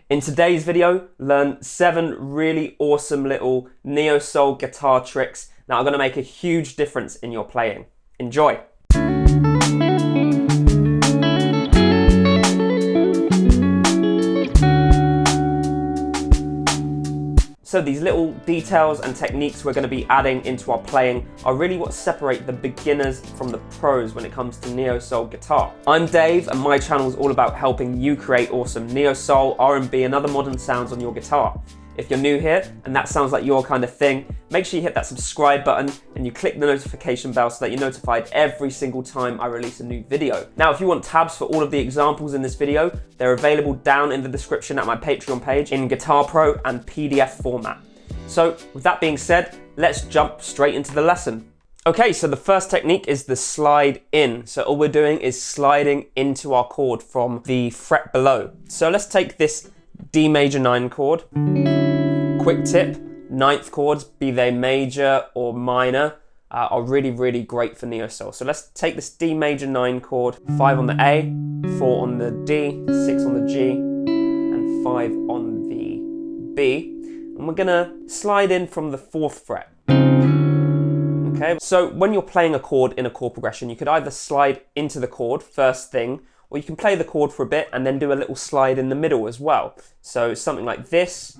In today's video, learn 7 really awesome little neo-soul guitar tricks that are going to make a huge difference in your playing. Enjoy! So these little details and techniques we're going to be adding into our playing are really what separate the beginners from the pros when it comes to neo-soul guitar. I'm Dave and my channel is all about helping you create awesome neo-soul, R&B and other modern sounds on your guitar. If you're new here and that sounds like your kind of thing, make sure you hit that subscribe button and you click the notification bell so that you're notified every single time I release a new video. Now, if you want tabs for all of the examples in this video, they're available down in the description at my Patreon page in Guitar Pro and PDF format. So with that being said, let's jump straight into the lesson. Okay, so the first technique is the slide in. So all we're doing is sliding into our chord from the fret below. So let's take this D major 9 chord. Quick tip, 9th chords, be they major or minor, are really great for neo-soul. So let's take this D major 9 chord, 5 on the A, 4 on the D, 6 on the G, and 5 on the B. And we're gonna slide in from the 4th fret. Okay, so when you're playing a chord in a chord progression, you could either slide into the chord first thing, or you can play the chord for a bit and then do a little slide in the middle as well. So something like this.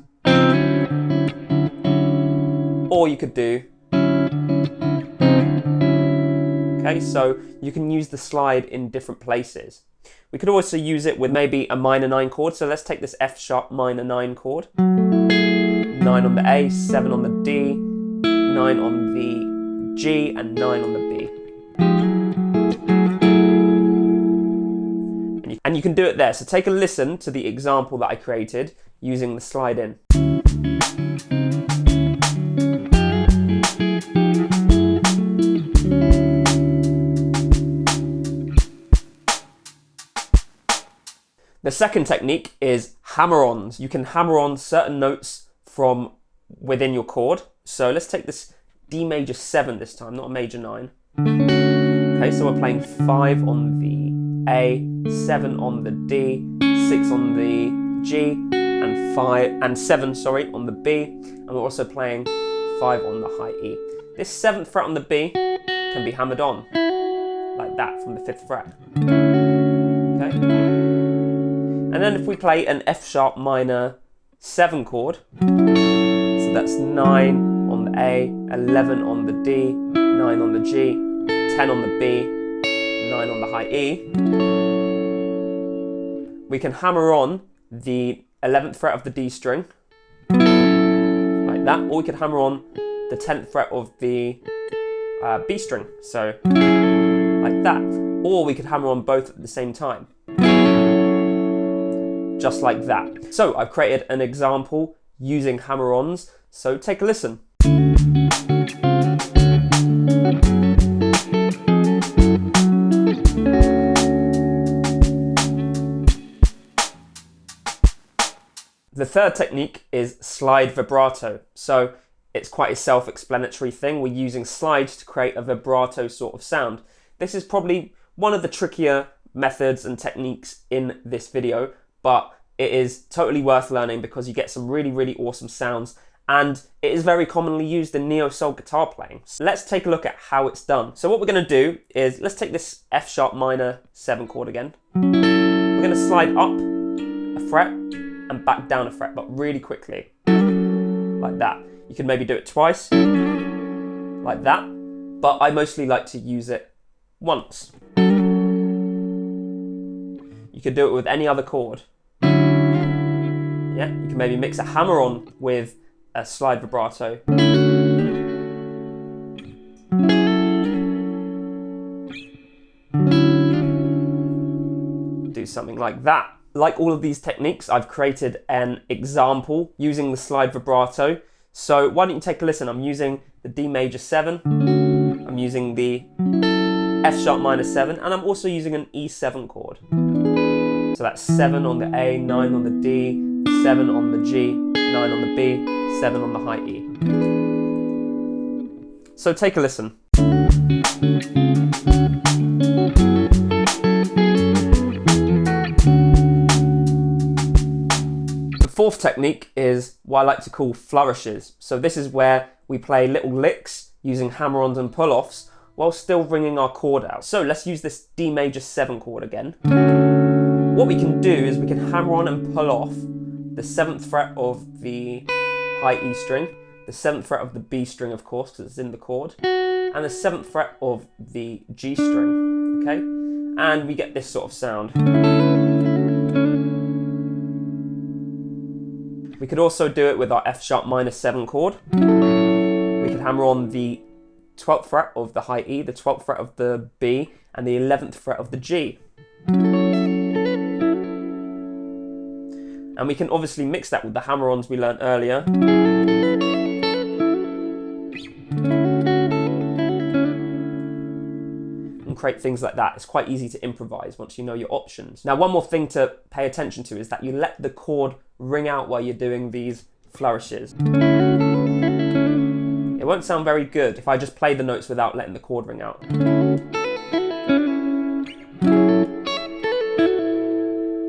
Or you could do. Okay, so you can use the slide in different places. We could also use it with maybe a minor 9 chord. So let's take this F sharp minor 9 chord. 9 on the A, 7 on the D, 9 on the G, and 9 on the B. And you can do it there. So take a listen to the example that I created using the slide in. The second technique is hammer-ons. You can hammer on certain notes from within your chord. So let's take this D major 7 this time, not a major 9. Okay, so we're playing 5 on the A, 7 on the D, 6 on the G, and 7 on the B, and we're also playing 5 on the high E. This 7th fret on the B can be hammered on like that from the 5th fret. Okay, and then if we play an F sharp minor 7 chord, so that's 9 on the A, 11 on the D, 9 on the G, 10 on the B, 9 on the high E, we can hammer on the 11th fret of the D string, like that, or we could hammer on the 10th fret of the B string, so like that, or we could hammer on both at the same time, just like that. So I've created an example using hammer-ons, so take a listen. The third technique is slide vibrato. So it's quite a self-explanatory thing. We're using slides to create a vibrato sort of sound. This is probably one of the trickier methods and techniques in this video, but it is totally worth learning because you get some really awesome sounds, and it is very commonly used in neo-soul guitar playing. So let's take a look at how it's done. So what we're gonna do is, let's take this F sharp minor 7 chord again. We're gonna slide up a fret and back down a fret, but really quickly, like that. You can maybe do it twice, like that, but I mostly like to use it once. You could do it with any other chord. Yeah, you can maybe mix a hammer-on with a slide vibrato. Do something like that. Like all of these techniques, I've created an example using the slide vibrato. So why don't you take a listen? I'm using the D major 7, I'm using the F sharp minor 7, and I'm also using an E7 chord. So that's 7 on the A, 9 on the D, 7 on the G, 9 on the B, 7 on the high E. So take a listen. fourth technique is what I like to call flourishes. So this is where we play little licks using hammer-ons and pull-offs while still ringing our chord out. So let's use this D major 7 chord again. What we can do is we can hammer on and pull off the 7th fret of the high E string, the 7th fret of the B string, of course, because it's in the chord, and the 7th fret of the G string, okay? And we get this sort of sound. We could also do it with our F sharp minor 7 chord. We could hammer on the 12th fret of the high E, the 12th fret of the B, and the 11th fret of the G. And we can obviously mix that with the hammer-ons we learned earlier. And create things like that. It's quite easy to improvise once you know your options. Now, one more thing to pay attention to is that you let the chord ring out while you're doing these flourishes. It won't sound very good if I just play the notes without letting the chord ring out.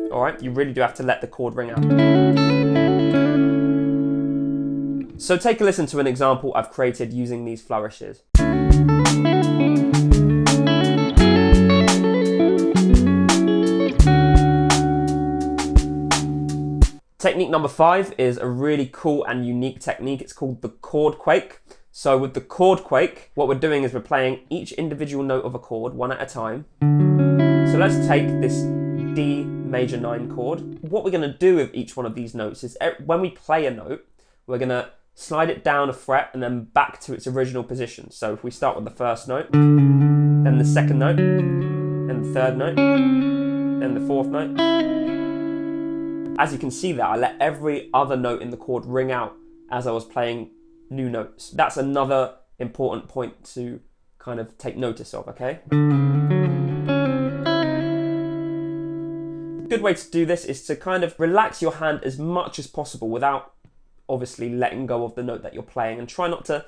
Alright, you really do have to let the chord ring out. So take a listen to an example I've created using these flourishes. Technique number 5 is a really cool and unique technique. It's called the chord quake. So with the chord quake, what we're doing is we're playing each individual note of a chord one at a time. So let's take this D major 9 chord. What we're going to do with each one of these notes is when we play a note, we're going to slide it down a fret and then back to its original position. So if we start with the first note, then the second note, then the third note, then the fourth note. As you can see there, I let every other note in the chord ring out as I was playing new notes. That's another important point to kind of take notice of, okay? A good way to do this is to kind of relax your hand as much as possible without obviously letting go of the note that you're playing, and try not to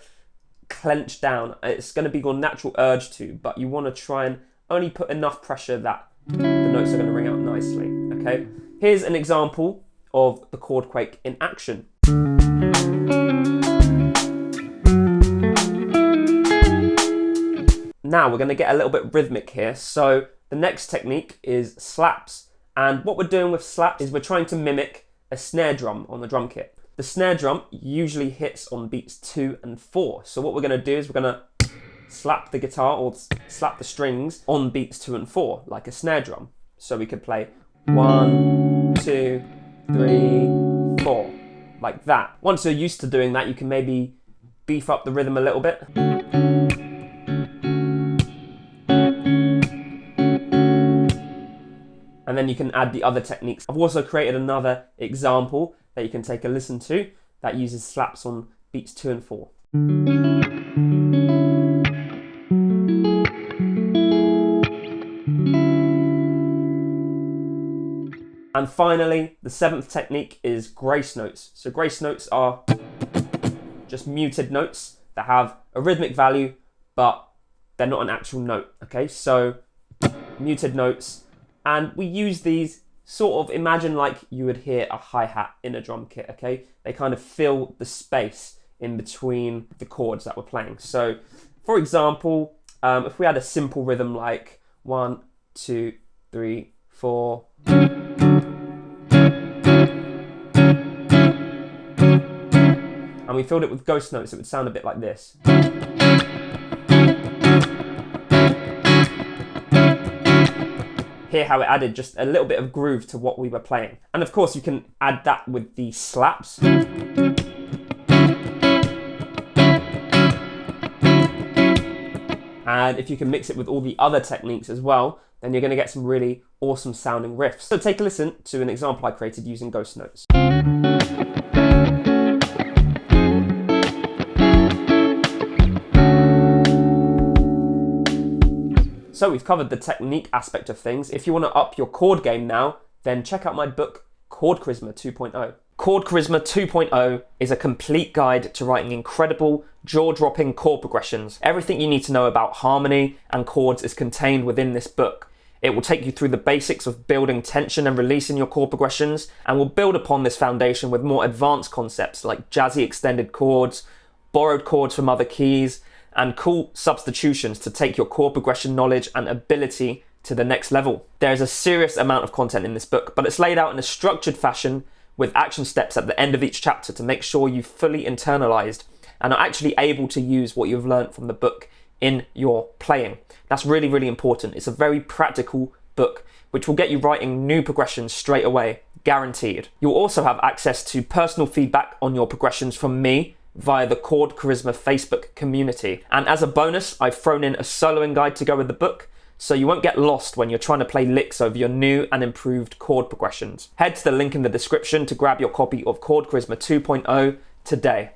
clench down. It's going to be your natural urge to, but you want to try and only put enough pressure that the notes are going to ring out nicely, okay? Here's an example of the chord quake in action. Now we're going to get a little bit rhythmic here. So the next technique is slaps. And what we're doing with slaps is we're trying to mimic a snare drum on the drum kit. The snare drum usually hits on beats 2 and 4. So what we're going to do is we're going to slap the guitar or slap the strings on beats 2 and 4 like a snare drum. So we could play 1, 2, 3, 4 like that. Once you're used to doing that, you can maybe beef up the rhythm a little bit. And then you can add the other techniques. I've also created another example that you can take a listen to that uses slaps on beats 2 and 4. And finally, the 7th technique is grace notes. So grace notes are just muted notes that have a rhythmic value, but they're not an actual note, okay? So muted notes. And we use these sort of, imagine like you would hear a hi-hat in a drum kit, okay? They kind of fill the space in between the chords that we're playing. So, for example, if we had a simple rhythm like 1, 2, 3, 4. And we filled it with ghost notes, it would sound a bit like this. Hear how it added just a little bit of groove to what we were playing. And of course you can add that with the slaps. And if you can mix it with all the other techniques as well, then you're going to get some really awesome sounding riffs. So take a listen to an example I created using ghost notes. So we've covered the technique aspect of things. If you want to up your chord game now, then check out my book, Chord Charisma 2.0. Chord Charisma 2.0 is a complete guide to writing incredible, jaw-dropping chord progressions. Everything you need to know about harmony and chords is contained within this book. It will take you through the basics of building tension and releasing your chord progressions, and will build upon this foundation with more advanced concepts like jazzy extended chords, borrowed chords from other keys, and cool substitutions to take your chord progression knowledge and ability to the next level. There is a serious amount of content in this book, but it's laid out in a structured fashion with action steps at the end of each chapter to make sure you've fully internalized and are actually able to use what you've learned from the book in your playing. That's really, really important. It's a very practical book, which will get you writing new progressions straight away, guaranteed. You'll also have access to personal feedback on your progressions from me via the Chord Charisma Facebook community. And as a bonus, I've thrown in a soloing guide to go with the book, so you won't get lost when you're trying to play licks over your new and improved chord progressions. Head to the link in the description to grab your copy of Chord Charisma 2.0 today.